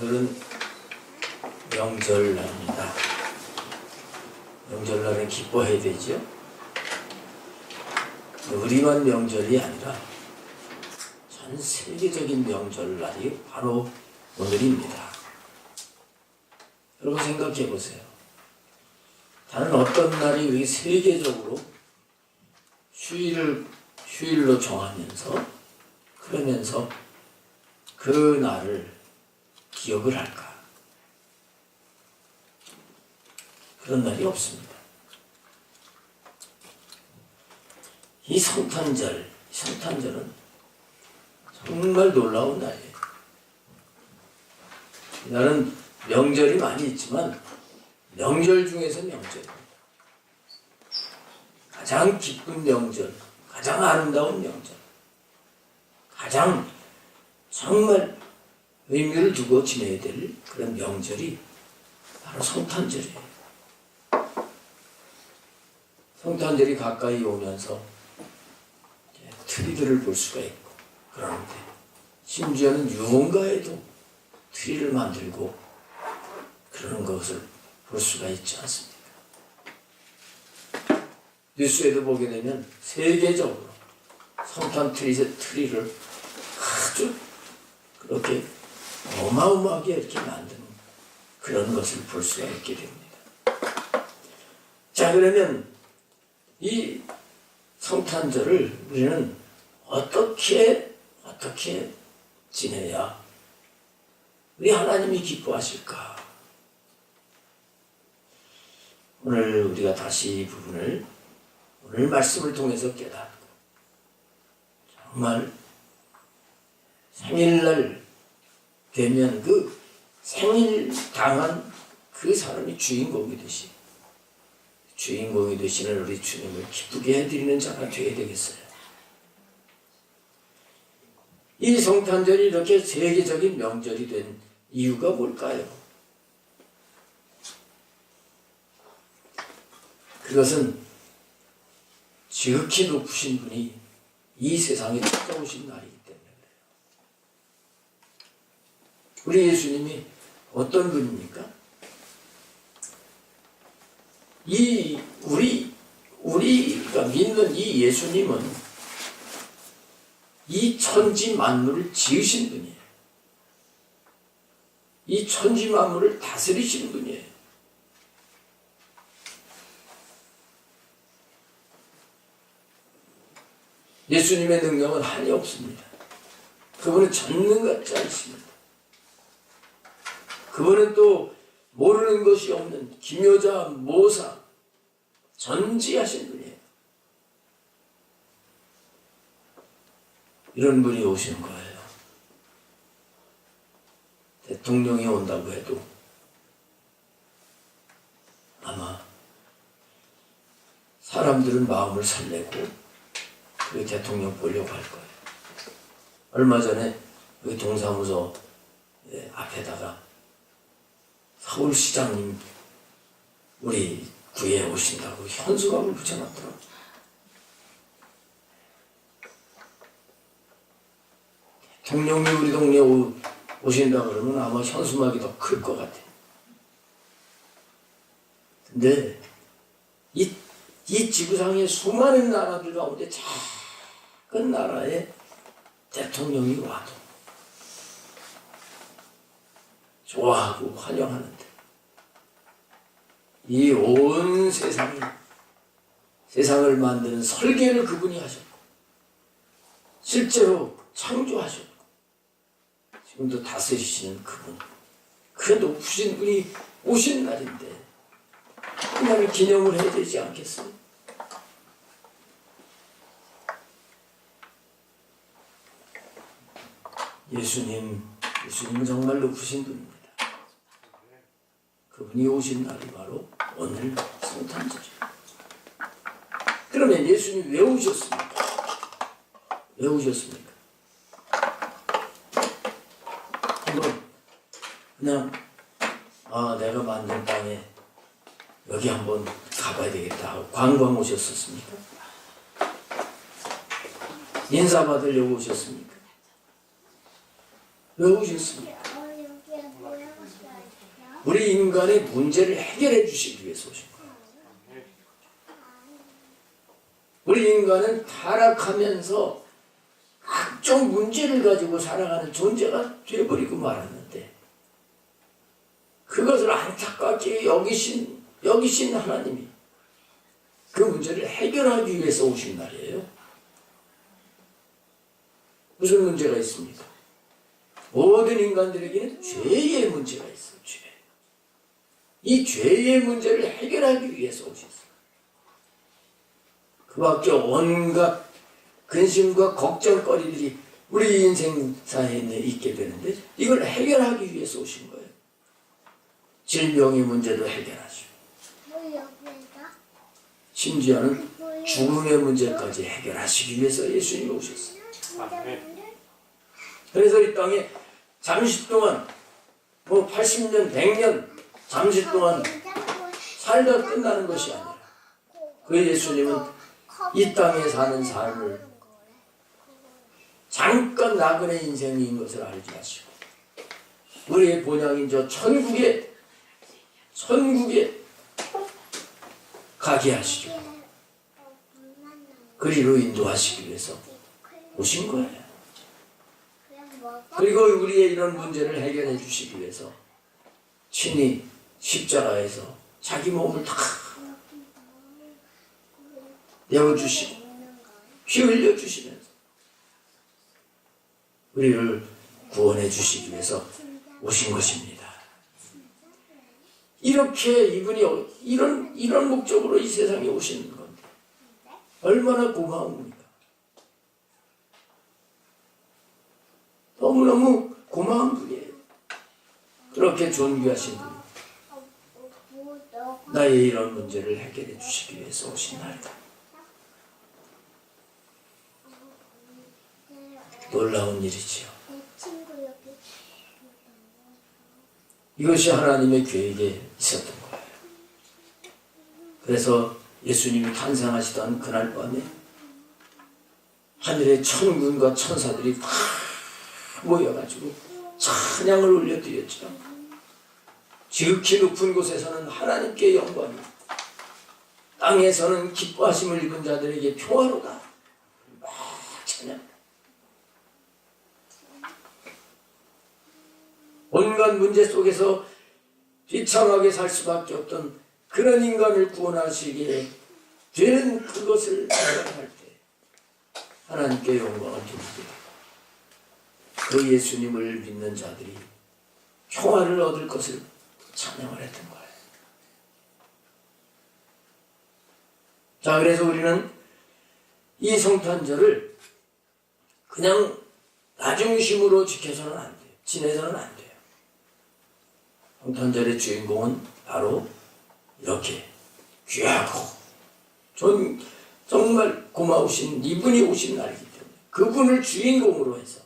오늘은 명절날입니다. 명절날은 기뻐해야 되죠. 우리만 명절이 아니라 전 세계적인 명절날이 바로 오늘입니다. 여러분 생각해 보세요. 다른 어떤 날이 우리 세계적으로 휴일로 정하면서 그러면서 그 날을 기억을 할까? 그런 날이 없습니다. 이 성탄절은 정말 놀라운 날이에요. 이날은 명절이 많이 있지만 명절 중에서 명절입니다. 가장 기쁜 명절, 가장 아름다운 명절, 가장 정말 의미를 두고 지내야 될 그런 명절이 바로 성탄절이에요. 성탄절이 가까이 오면서 트리들을 볼 수가 있고, 그런데 심지어는 유흥가에도 트리를 만들고 그러는 것을 볼 수가 있지 않습니까? 뉴스에도 보게 되면 세계적으로 성탄 트리를 아주 그렇게 어마어마하게 이렇게 만드는 그런 것을 볼 수가 있게 됩니다. 자, 그러면 이 성탄절을 우리는 어떻게 지내야 우리 하나님이 기뻐하실까? 오늘 우리가 다시 이 부분을 오늘 말씀을 통해서 깨닫고 정말 생일날 되면 그 생일 당한 그 사람이 주인공이 되시는 우리 주님을 기쁘게 해드리는 자가 되어야 되겠어요. 이 성탄절이 이렇게 세계적인 명절이 된 이유가 뭘까요? 그것은 지극히 높으신 분이 이 세상에 찾아오신 날이기 때문에 그래요. 우리 예수님이 어떤 분입니까? 우리가 믿는 이 예수님은 이 천지 만물을 지으신 분이에요. 이 천지 만물을 다스리시는 분이에요. 예수님의 능력은 한이 없습니다. 그분은 전능같지 않습니다. 그분은 또 모르는 것이 없는 기묘자, 모사, 전지하신 분이에요. 이런 분이 오시는 거예요. 대통령이 온다고 해도 아마 사람들은 마음을 설레고 그 대통령 보려고 할 거예요. 얼마 전에 여기 동사무소 앞에다가 서울시장님 우리 구에 오신다고 현수막을 붙여놨더라고요. 대통령이 우리 동네에 오신다 그러면 아마 현수막이 더 클 것 같아요. 근데 이 지구상의 수많은 나라들 가운데 작은 나라에 대통령이 와도 좋아하고 환영하는데 이 온 세상을 만드는 설계를 그분이 하셨고 실제로 창조하셨고 지금도 다스리시는 그분, 그 높으신 분이 오신 날인데 그날을 기념을 해야 되지 않겠어요? 예수님은 정말 높으신 분입니다. 그분이 오신 날이 바로 오늘 성탄절이에요. 그러면 예수님이 왜 오셨습니까? 왜 오셨습니까? 한번 그냥 내가 만든 땅에 여기 한번 가봐야 되겠다 하고 관광 오셨었습니까? 인사받으려고 오셨습니까? 왜 오셨습니까? 우리 인간의 문제를 해결해 주시기 위해서 오신 거예요. 우리 인간은 타락하면서 각종 문제를 가지고 살아가는 존재가 되어버리고 말았는데, 그것을 안타깝게 여기신 하나님이 그 문제를 해결하기 위해서 오신 날이에요. 무슨 문제가 있습니까? 모든 인간들에게는 죄의 문제가 있어요. 죄. 이 죄의 문제를 해결하기 위해서 오셨어요. 그 밖에 온갖 근심과 걱정거리들이 우리 인생사에 있게 되는데, 이걸 해결하기 위해서 오신 거예요. 질병의 문제도 해결하시고, 심지어는 죽음의 문제까지 해결하시기 위해서 예수님이 오셨어요. 그래서 이 땅에 잠시 동안 80년, 100년 잠시 동안 살다 끝나는 것이 아니라, 그 예수님은 이 땅에 사는 삶을 잠깐 나그네 인생인 것을 알지 마시고, 우리의 본향인 저 천국에 가게 하시죠. 그리로 인도하시기 위해서 오신 거예요. 그리고 우리의 이런 문제를 해결해 주시기 위해서 친히 십자가에서 자기 몸을 다 내어주시고 피 흘려주시면서 우리를 구원해 주시기 위해서 오신 것입니다. 이렇게 이분이 이런 목적으로 이 세상에 오시는 건데 얼마나 고마웁니까? 너무너무 고마운 분이에요. 그렇게 존귀하신 분, 나의 이런 문제를 해결해 주시기 위해서 오신 날이다. 놀라운 일이지요. 이것이 하나님의 계획에 있었던 거예요. 그래서 예수님이 탄생하시던 그날 밤에 하늘의 천군과 천사들이 다 모여가지고 찬양을 올려드렸죠. 지극히 높은 곳에서는 하나님께 영광이, 땅에서는 기뻐하심을 입은 자들에게 평화로다. 막 찬양. 온갖 문제 속에서 비참하게 살 수밖에 없던 그런 인간을 구원하시기에 되는 그것을 생각할 때 하나님께 영광을 드리고, 그 예수님을 믿는 자들이 평화를 얻을 것을 찬양을 했던 거예요. 자, 그래서 우리는 이 성탄절을 그냥 나중심으로 지켜서는 안 돼요. 지내서는 안 돼요. 성탄절의 주인공은 바로 이렇게 귀하고 정말 고마우신 이분이 오신 날이기 때문에 그분을 주인공으로 해서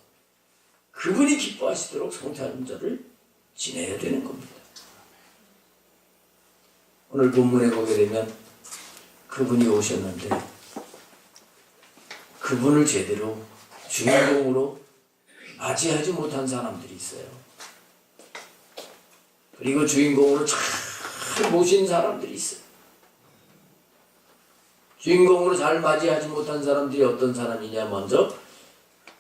그분이 기뻐하시도록 성탄절을 지내야 되는 겁니다. 오늘 본문에 보게 되면 그분이 오셨는데 그분을 제대로 주인공으로 맞이하지 못한 사람들이 있어요. 그리고 주인공으로 잘 모신 사람들이 있어요. 주인공으로 잘 맞이하지 못한 사람들이 어떤 사람이냐? 먼저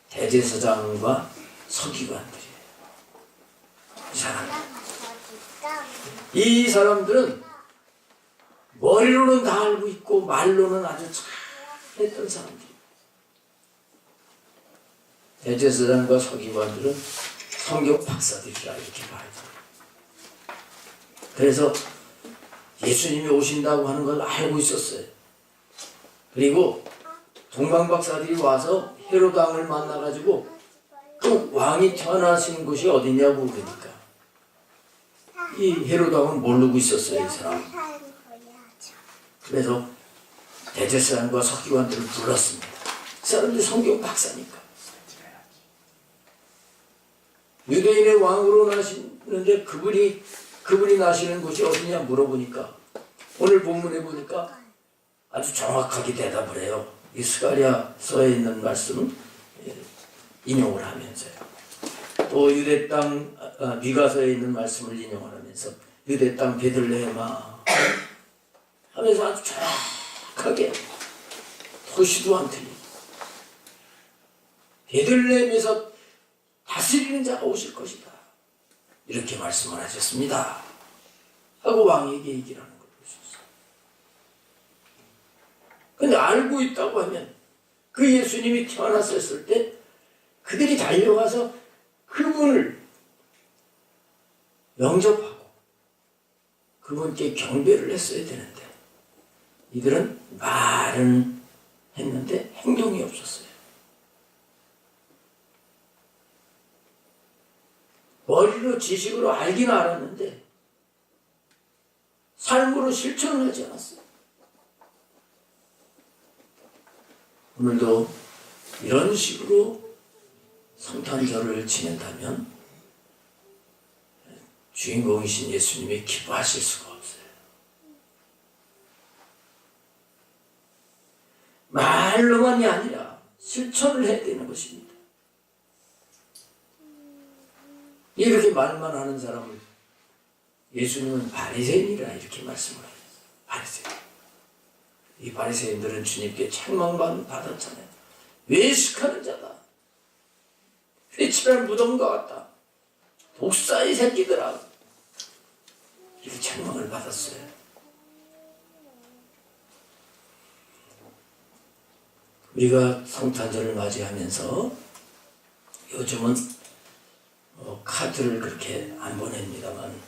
대제사장과 서기관들이에요. 이 사람들은 머리로는 다 알고 있고 말로는 아주 잘했던 사람들이에요. 대제사장과 서기관들은 성경 박사들이라 이렇게 봐야죠. 그래서 예수님이 오신다고 하는 걸 알고 있었어요. 그리고 동방박사들이 와서 헤로드 왕을 만나가지고 그 왕이 태어나신 곳이 어디냐고 그러니까 이 헤로드 왕은 모르고 있었어요, 이 사람. 그래서 대제사장과 서기관들을 불렀습니다. 그 사람들이 성경 박사니까. 유대인의 왕으로 나시는데 그분이 나시는 곳이 어디냐 물어보니까 오늘 본문에 보니까 아주 정확하게 대답을 해요. 이 스가랴서에 있는 말씀은 인용을 하면서요. 또 유대 땅 미가서에 있는 말씀을 인용을 하면서 유대 땅 베들레헴아 하면서 아주 정확하게 도시도 안 틀리고 베들레헴에서 다스리는 자가 오실 것이다. 이렇게 말씀을 하셨습니다. 하고 왕에게 얘기를 하는 걸 보셨어요. 근데 알고 있다고 하면 그 예수님이 태어났을 때 그들이 달려가서 그분을 영접하고 그분께 경배를 했어야 되는데 이들은 말은 했는데 행동이 없었어요. 머리로 지식으로 알긴 알았는데 삶으로 실천을 하지 않았어요. 오늘도 이런 식으로 성탄절을 지낸다면 주인공이신 예수님이 기뻐하실 수가 없어요. 말로만이 아니라 실천을 해야 되는 것입니다. 이렇게 말만 하는 사람을 예수님은 바리새인이라 이렇게 말씀을 하셨어요. 바리새인. 이 바리새인들은 주님께 책망받았잖아요. 외식하는 자다. 회칠한 무덤과 같다. 독사의 새끼들아. 이렇게 책망을 받았어요. 우리가 성탄절을 맞이하면서 요즘은 카드를 그렇게 안 보냅니다만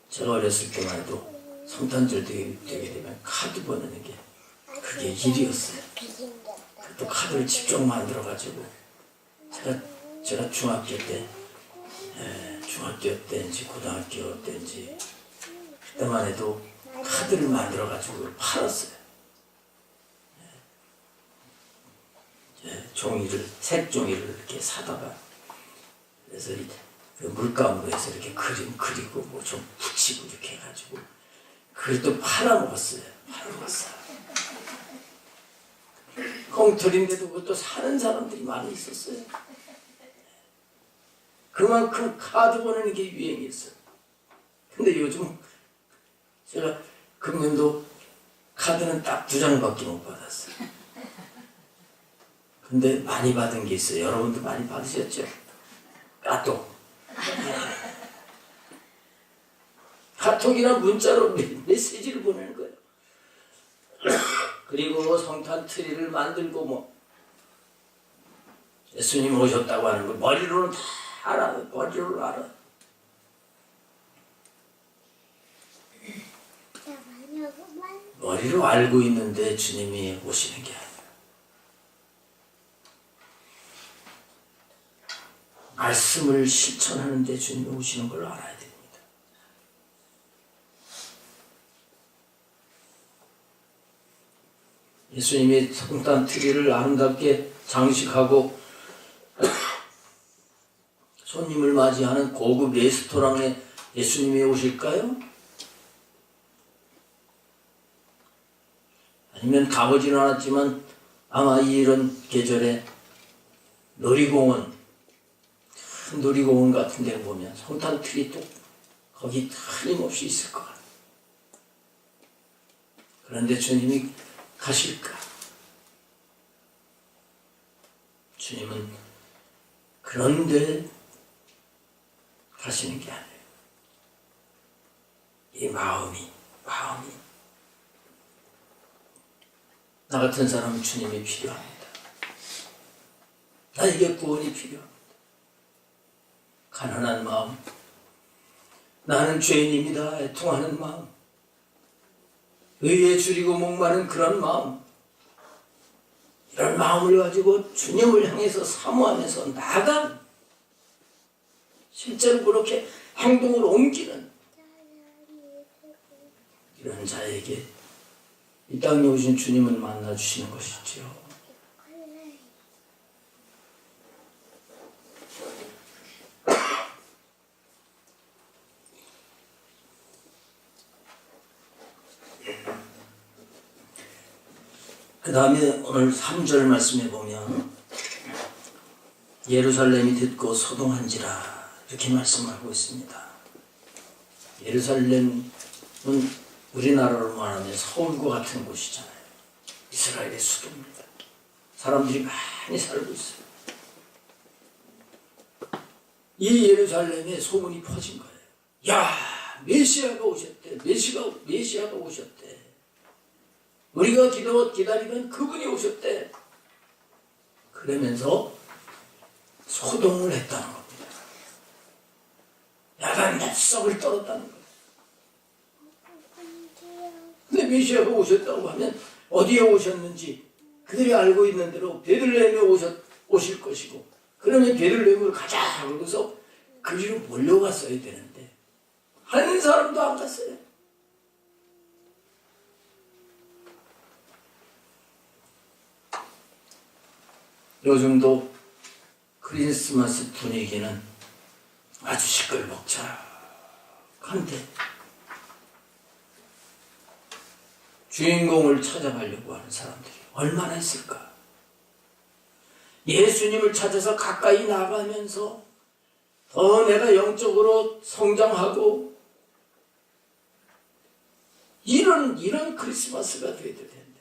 제가 어렸을 때만 해도 성탄절 되게 되면 카드 보내는 게 그게 일이었어요. 또 카드를 직접 만들어가지고 제가 중학교 때인지 고등학교 때인지 그때만 해도 카드를 만들어가지고 팔았어요. 색 종이를 이렇게 사다가 그래서 그 물감으로 해서 이렇게 그림 그리고 뭐 좀 붙이고 이렇게 해가지고 그걸 또 팔아먹었어요. 꽁털인데도 그것도 사는 사람들이 많이 있었어요. 그만큼 카드 보내는 게 유행이었어요. 근데 요즘 제가 금년도 카드는 딱 2장밖에 못 받았어요. 근데 많이 받은 게 있어요. 여러분도 많이 받으셨죠? 카톡. 카톡이나 문자로 메시지를 보내는 거예요. 그리고 성탄 트리를 만들고 뭐 예수님 오셨다고 하는 거 머리로는 다 알아. 머리로 알아. 머리로 알고 있는데 주님이 오시는 게 아니라 말씀을 실천하는데 주님이 오시는 걸 알아야 됩니다. 예수님이 성탄 트리를 아름답게 장식하고 손님을 맞이하는 고급 레스토랑에 예수님이 오실까요? 아니면 가보지는 않았지만 아마 이런 계절에 놀이공원, 큰 놀이공원 같은 데 보면 성탄 트리 또 거기 틀림없이 있을 것 같아요. 그런데 주님이 가실까? 주님은 그런데 가시는 게 아니에요. 이 마음이 나 같은 사람은 주님이 필요합니다. 나에게 구원이 필요합니다. 가난한 마음, 나는 죄인입니다. 애통하는 마음, 의에 줄이고 목마른 그런 마음, 이런 마음을 가지고 주님을 향해서 사모하면서 나아간 실제로 그렇게 행동을 옮기는 이런 자에게 이 땅에 오신 주님은 만나주시는 것이지요. 그 다음에 오늘 3절 말씀에 보면 예루살렘이 듣고 소동한지라 이렇게 말씀하고 있습니다. 예루살렘은 우리나라로 말하면 서울과 같은 곳이잖아요. 이스라엘의 수도입니다. 사람들이 많이 살고 있어요. 이 예루살렘에 소문이 퍼진 거예요. 야, 메시아가 오셨대. 메시아가 오셨대. 우리가 기다리던 그분이 오셨대. 그러면서 소동을 했다는 겁니다. 야단 낯석을 떨었다는 거예요. 근데 메시아가 오셨다고 하면 어디에 오셨는지 그들이 알고 있는 대로 베들레헴에 오실 것이고, 그러면 베들레헴으로 가자 그러고서 그리로 몰려갔어야 되는데 한 사람도 안 갔어요. 요즘도 크리스마스 분위기는 아주 시끌벅적한데 주인공을 찾아가려고 하는 사람들이 얼마나 있을까? 예수님을 찾아서 가까이 나가면서 더 내가 영적으로 성장하고 이런 크리스마스가 돼야 될 텐데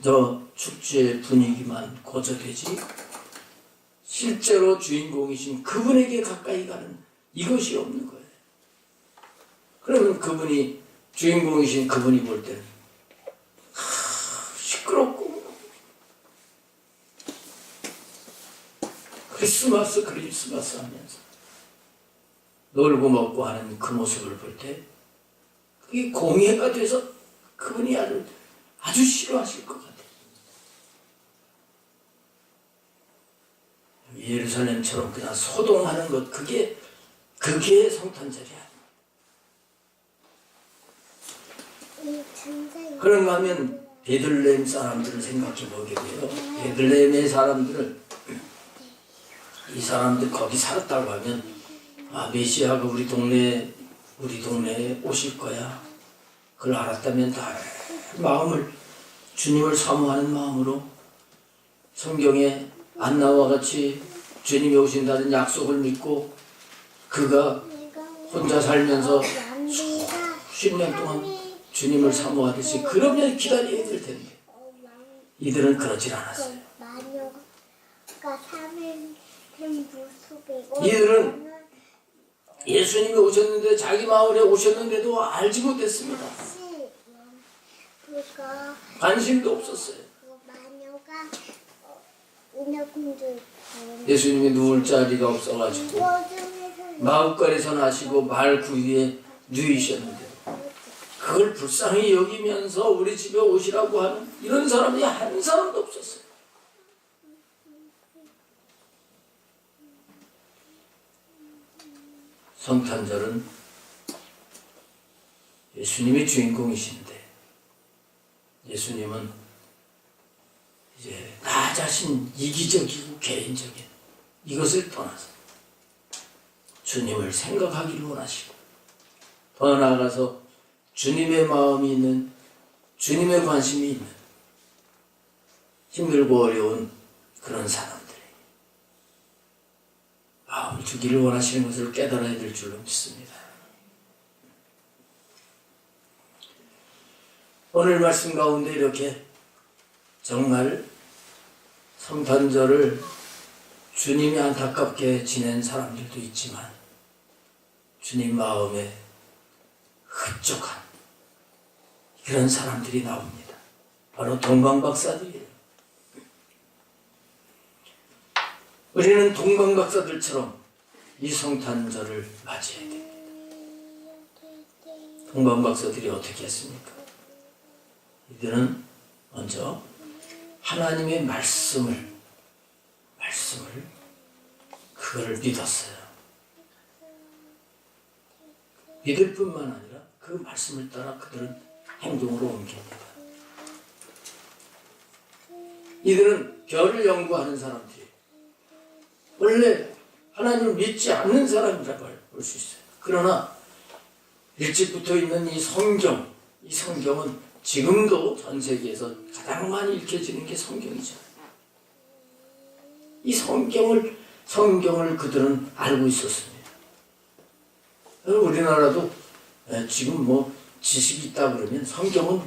저 축제의 분위기만 고조되지 실제로 주인공이신 그분에게 가까이 가는 이것이 없는 거예요. 그러면 그분이 주인공이신 그분이 볼 때는 시끄럽고 크리스마스 하면서 놀고 먹고 하는 그 모습을 볼 때 그게 공예가 돼서 그분이 아주 싫어하실 것 같아요. 예루살렘처럼 그냥 소동하는 것, 그게 성탄절이 아니에요. 그런가 하면 베들레헴 사람들을 생각해 보게 돼요. 베들레헴의 사람들을, 이 사람들 거기 살았다고 하면 메시아가 우리 동네에 오실 거야. 그걸 알았다면 다 마음을, 주님을 사모하는 마음으로 성경에 안나와 같이 주님이 오신다는 약속을 믿고 그가 혼자 살면서 수십 년 동안 주님을 사모하듯이 그러면 기다려야 될 텐데 이들은 그러질 않았어요. 이들은 예수님이 오셨는데, 자기 마을에 오셨는데도 알지 못했습니다. 관심도 없었어요. 예수님이 누울 자리가 없어가지고 마을거리에서 나시고 마을 구유에 누이셨는데 그걸 불쌍히 여기면서 우리 집에 오시라고 하는 이런 사람이 한 사람도 없었어요. 성탄절은 예수님이 주인공이신데 예수님은 이제 나 자신 이기적이고 개인적인 이것을 떠나서 주님을 생각하기를 원하시고, 더 나아가서 주님의 마음이 있는, 주님의 관심이 있는 힘들고 어려운 그런 사람들이 마음을 주기를 원하시는 것을 깨달아야 될 줄로 믿습니다. 오늘 말씀 가운데 이렇게 정말 성탄절을 주님이 안타깝게 지낸 사람들도 있지만 주님 마음에 흡족한 그런 사람들이 나옵니다. 바로 동방박사들이에요. 우리는 동방박사들처럼 이 성탄절을 맞이해야 됩니다. 동방박사들이 어떻게 했습니까? 이들은 먼저 하나님의 말씀을 그거를 믿었어요. 믿을 뿐만 아니라 그 말씀을 따라 그들은 행동으로 옮깁니다. 이들은 별을 연구하는 사람들이에요. 원래 하나님을 믿지 않는 사람이라고 볼 수 있어요. 그러나 일찍부터 있는 이 성경은 지금도 전 세계에서 가장 많이 읽혀지는 게 성경이죠. 이 성경을 그들은 알고 있었습니다. 우리나라도 지금 뭐 지식이 있다 그러면 성경은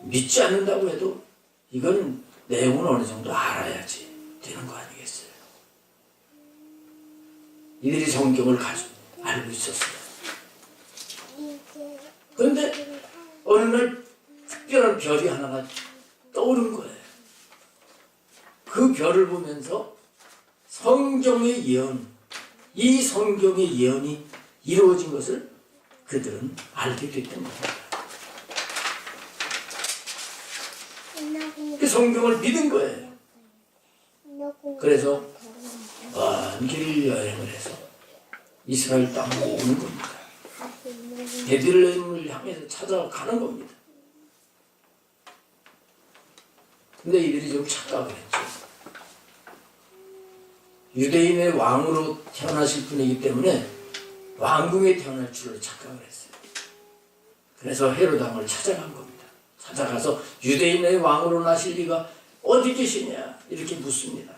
믿지 않는다고 해도 이건 내용은 어느 정도 알아야지 되는 거 아니겠어요? 이들이 성경을 알고 있었어요. 그런데 어느 날 특별한 별이 하나가 떠오른 거예요. 그 별을 보면서 성경의 예언, 이 성경의 예언이 이루어진 것을 그들은 알게 됐던 겁니다. 그 성경을 믿은 거예요. 그래서 먼 길 여행을 해서 이스라엘 땅으로 오는 겁니다. 베들레헴을 향해서 찾아가는 겁니다. 근데 이들이 좀 착각을 했죠. 유대인의 왕으로 태어나실 분이기 때문에 왕궁에 태어날 줄로 착각을 했어요. 그래서 헤롯 왕을 찾아간 겁니다. 찾아가서 유대인의 왕으로 나실 리가 어디 계시냐 이렇게 묻습니다.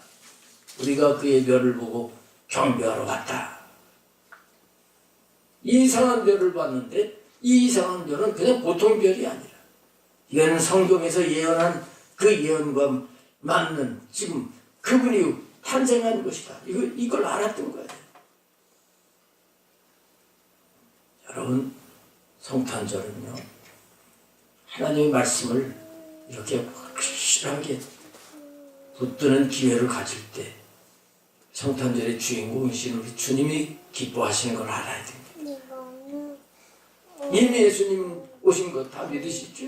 우리가 그의 별을 보고 경배하러 왔다. 이 이상한 별을 봤는데 이 이상한 별은 그냥 보통 별이 아니라 이거는 성경에서 예언한 그 예언과 맞는 지금 그분이 탄생한 것이다. 이걸 알았던 거예요. 여러분, 성탄절은요, 하나님의 말씀을 이렇게 확실하게 붙드는 기회를 가질 때 성탄절의 주인공이신 우리 주님이 기뻐하시는 걸 알아야 됩니다. 이미 예수님 오신 것 다 믿으시죠?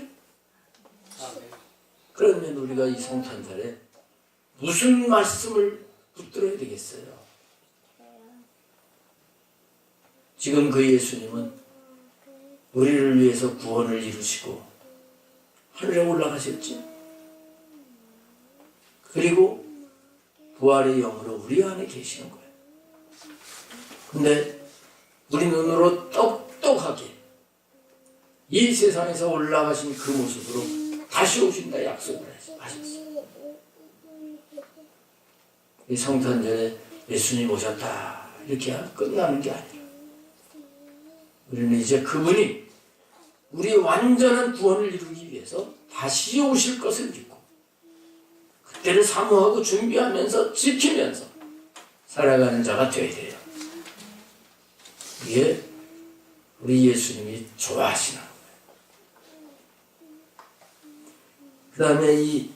그러면 우리가 이 성탄절에 무슨 말씀을 붙들어야 되겠어요? 지금 그 예수님은 우리를 위해서 구원을 이루시고 하늘에 올라가셨지. 그리고 부활의 영으로 우리 안에 계시는 거예요. 근데 우리 눈으로 똑똑하게 이 세상에서 올라가신 그 모습으로 다시 오신다 약속을 하셨어요. 이 성탄절에 예수님 오셨다 이렇게 끝나는 게 아니에요. 우리는 이제 그분이 우리의 완전한 구원을 이루기 위해서 다시 오실 것을 믿고 그때를 사모하고 준비하면서 지키면서 살아가는 자가 되어야 돼요. 이게 우리 예수님이 좋아하시는 거예요. 그 다음에 이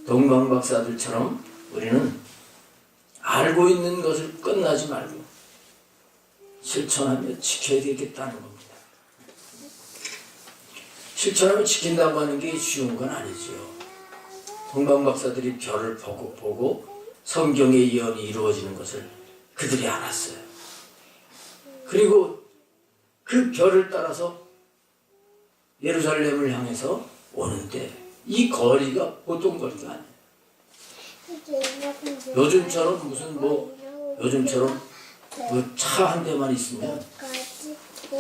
동방박사들처럼 우리는 알고 있는 것을 끝나지 말고 실천하며 지켜야 되겠다는 겁니다. 실천하며 지킨다고 하는 게 쉬운 건 아니지요. 동방박사들이 별을 보고 성경의 예언이 이루어지는 것을 그들이 알았어요. 그리고 그 별을 따라서 예루살렘을 향해서 오는데 이 거리가 보통 거리가 아니에요. 요즘처럼 요즘처럼 차 한 대만 있으면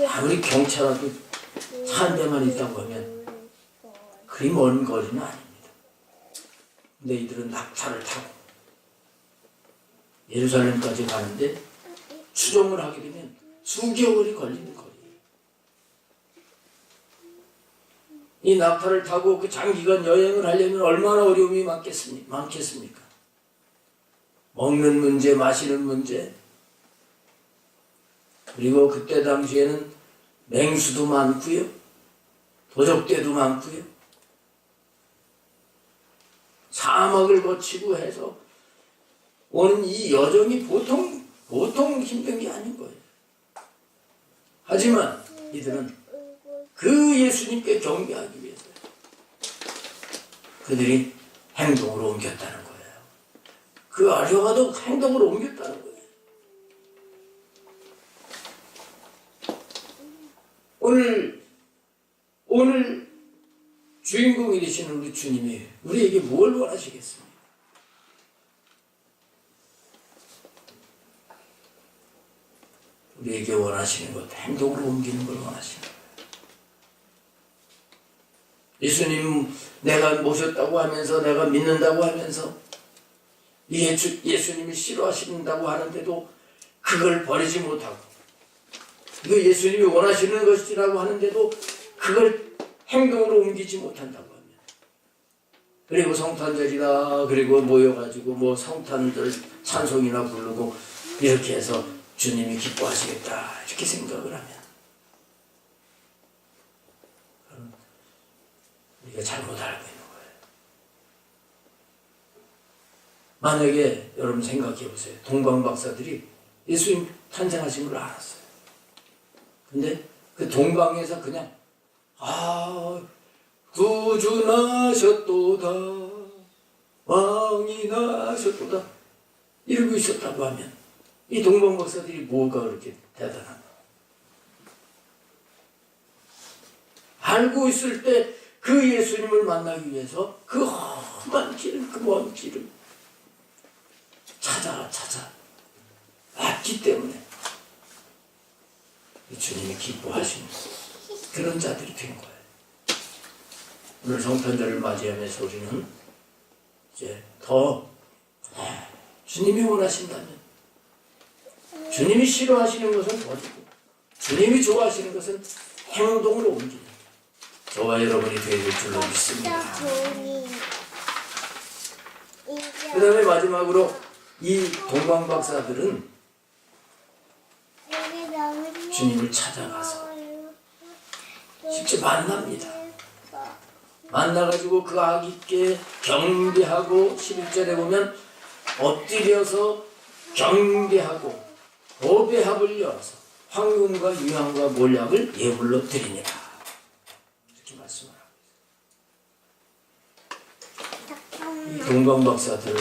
아무리 경찰라도 차 한 대만 있다고 하면 그리 먼 거리는 아닙니다. 근데 이들은 낙타를 타고 예루살렘까지 가는데 추종을 하게 되면 수개월이 걸리는 거리예요. 이 낙타를 타고 그 장기간 여행을 하려면 얼마나 어려움이 많겠습니까? 먹는 문제, 마시는 문제, 그리고 그때 당시에는 맹수도 많고요, 도적대도 많고요, 사막을 거치고 해서 오는 이 여정이 보통 힘든 게 아닌 거예요. 하지만 이들은 그 예수님께 경배하기 위해서 그들이 행동으로 옮겼다는 거예요. 그 아려가도 행동으로 옮겼다는 거예요. 오늘 주인공이 되시는 우리 주님이 우리에게 뭘 원하시겠습니까? 우리에게 원하시는 것, 행동으로 옮기는 걸 원하시는 거예요. 예수님 내가 모셨다고 하면서 내가 믿는다고 하면서 예수님이 싫어하신다고 하는데도 그걸 버리지 못하고 이거 예수님이 원하시는 것이라고 하는데도 그걸 행동으로 옮기지 못한다고 하면, 그리고 성탄절이다 그리고 모여가지고 뭐 성탄절 찬송이나 부르고 이렇게 해서 주님이 기뻐하시겠다 이렇게 생각을 하면 우리가 잘못 알고 있는 거예요. 만약에 여러분 생각해 보세요. 동방 박사들이 예수님 탄생하신 걸 알았어요. 근데 그 동방에서 그냥 구주 나셨도다, 왕이 나셨도다 이러고 있었다고 하면 이 동방 박사들이 뭐가 그렇게 대단한가? 알고 있을 때 그 예수님을 만나기 위해서 그 험한 길을, 그 먼 길을 찾아 왔기 때문에 주님이 기뻐하시는 그런 자들이 된 거예요. 오늘 성탄절을 맞이하면서 우리는 이제 더 주님이 원하신다면, 주님이 싫어하시는 것은 버리고 주님이 좋아하시는 것은 행동으로 옮기는 저와 여러분이 되어질 줄로 믿습니다. 그 다음에 마지막으로 이 동방 박사들은 주님을 찾아가서 직접 만납니다. 만나가지고 그 아기께 경배하고 11절에 보면 엎드려서 경배하고 보배합을 열어서 황금과 유향과 몰약을 예물로 드리니라 이렇게 말씀을 하고 있어요. 이 동방 박사들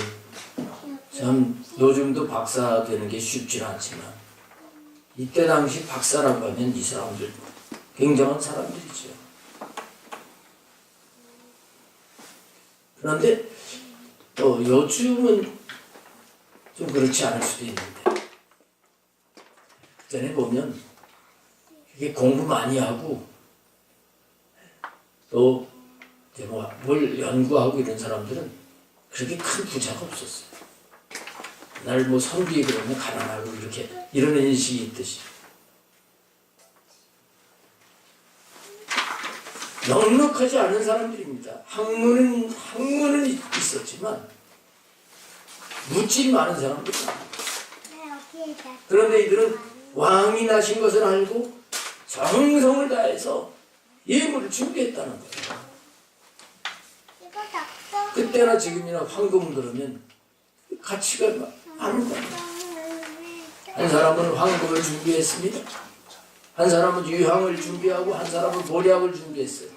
참 요즘도 박사 되는 게 쉽지 않지만 이때 당시 박사라고 하면 이 사람들 굉장한 사람들이죠. 그런데 또 요즘은 좀 그렇지 않을 수도 있는데 그전에 보면 이게 공부 많이 하고 또 뭘 연구하고 이런 사람들은 그렇게 큰 부자가 없었어요. 날 뭐 선비 그러면 가난하고 이렇게 이런 인식이 있듯이 넉넉하지 않은 사람들입니다. 학문은 있었지만 물질이 많은 사람들입니다. 그런데 이들은 왕이 나신 것을 알고 정성을 다해서 예물을 준비했다는 거예요. 그때나 지금이나 황금 그러면 가치가 많은 거예요. 한 사람은 황금을 준비했습니다. 한 사람은 유향을 준비하고 한 사람은 보약을 준비했어요.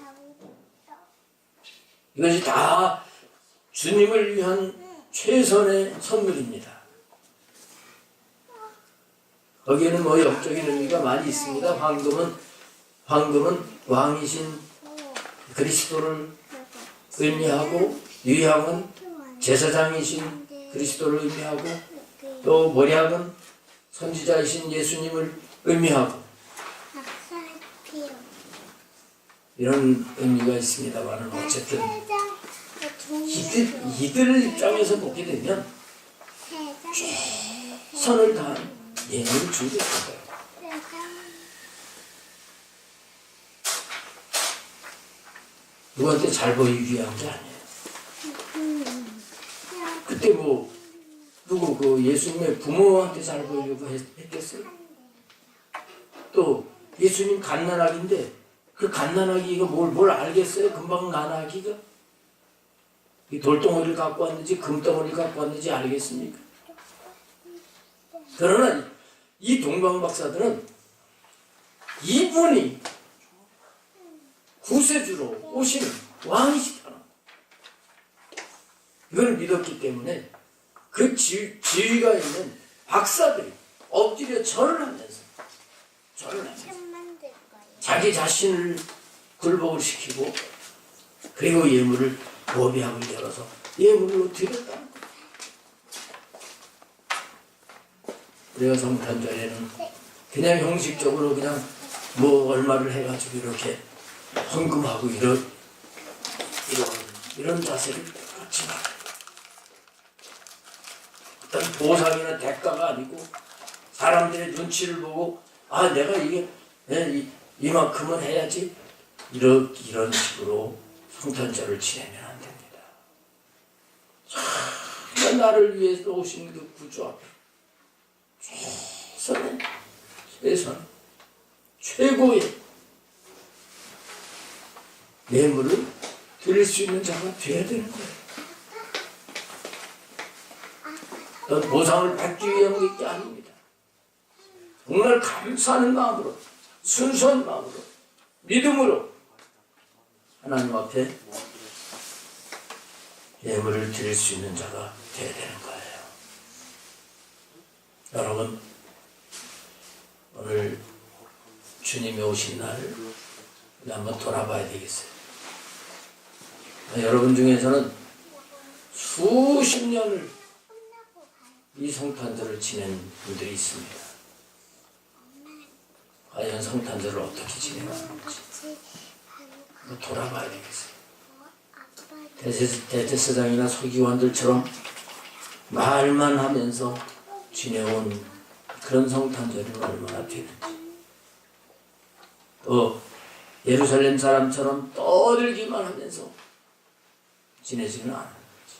이것이 다 주님을 위한 최선의 선물입니다. 거기에는 뭐 영적인 의미가 많이 있습니다. 황금은 왕이신 그리스도를 의미하고, 유향은 제사장이신 그리스도를 의미하고, 또 보약은 선지자이신 예수님을 의미하고, 이런 의미가 있습니다만 어쨌든 이들 입장에서 보게 되면 최선을 다한 예물을 준비했던 거예요. 누구한테 잘 보이기 위한 게 아니에요. 그때 뭐 누구 그 예수님의 부모한테 잘 보이려고 했겠어요? 또 예수님 갓난아기인데 그 갓난아기가 뭘 알겠어요? 금방 난 아기가? 이 돌덩어리를 갖고 왔는지 금덩어리를 갖고 왔는지 알겠습니까? 그러나 이 동방박사들은 이분이 구세주로 오시는 왕이시다, 이걸 믿었기 때문에 그 지위가 있는 박사들이 엎드려 절을 하면서 자기 자신을 굴복을 시키고 그리고 예물을 보배함을 열어서 예물로 드렸다는 거예요. 우리가 성탄절에는 그냥 형식적으로 그냥 뭐 얼마를 해가지고 이렇게 헌금하고 이런 자세를 갖지 마. 어떤 보상이나 대가가 아니고 사람들의 눈치를 보고 아 내가 이게 이만큼은 해야지 이런 식으로 성탄절을 지내면 안 됩니다. 정말 나를 위해서 오신 그 구주 앞에 최선 최고의 예물을 드릴 수 있는 자가 되어야 되는 거예요. 보상을 받기 위한 게 아닙니다. 정말 감사하는 마음으로, 순수한 마음으로, 믿음으로 하나님 앞에 예물을 드릴 수 있는 자가 되어야 되는 거예요. 여러분, 오늘 주님이 오신 날을 한번 돌아봐야 되겠어요. 여러분 중에서는 수십 년을 이 성탄절을 지낸 분들이 있습니다. 과연 성탄절을 어떻게 지내는지 돌아봐야 되겠어요. 대제사장이나 서기관들처럼 말만 하면서 지내온 그런 성탄절이 얼마나 되는지, 또 예루살렘 사람처럼 떠들기만 하면서 지내지는 않은 거지.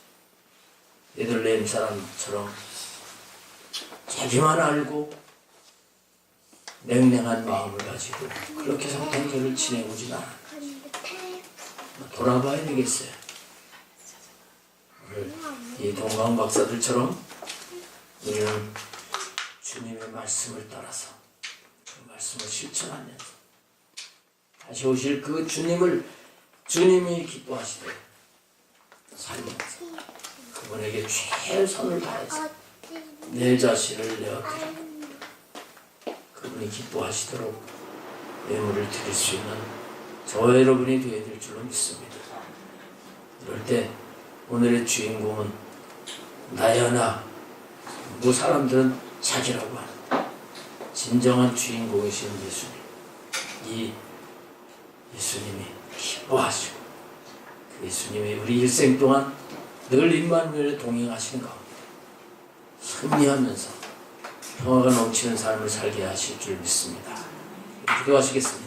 베들레헴 사람처럼 자기만 알고 냉랭한 마음을 가지고 그렇게 성탄절을 지내고지는 않은 거지. 돌아봐야 되겠어요. 오늘 이 동강 박사들처럼 우리는 주님의 말씀을 따라서 그 말씀을 실천하면서 다시 오실 그 주님이 기뻐하시도록 살면서 그분에게 최선을 다해서 내 자신을 내어드리고 그분이 기뻐하시도록 예물을 드릴 수 있는 저와 여러분이 되어야 될 줄로 믿습니다. 이럴 때 오늘의 주인공은 나야나 뭐 사람들은 자기라고 하는데 진정한 주인공이신 예수님, 이 예수님이 기뻐하시고 그 예수님이 우리 일생 동안 늘 임마누엘에 동행하시는 가운데 승리하면서 평화가 넘치는 삶을 살게 하실 줄 믿습니다. 기도하시겠습니다.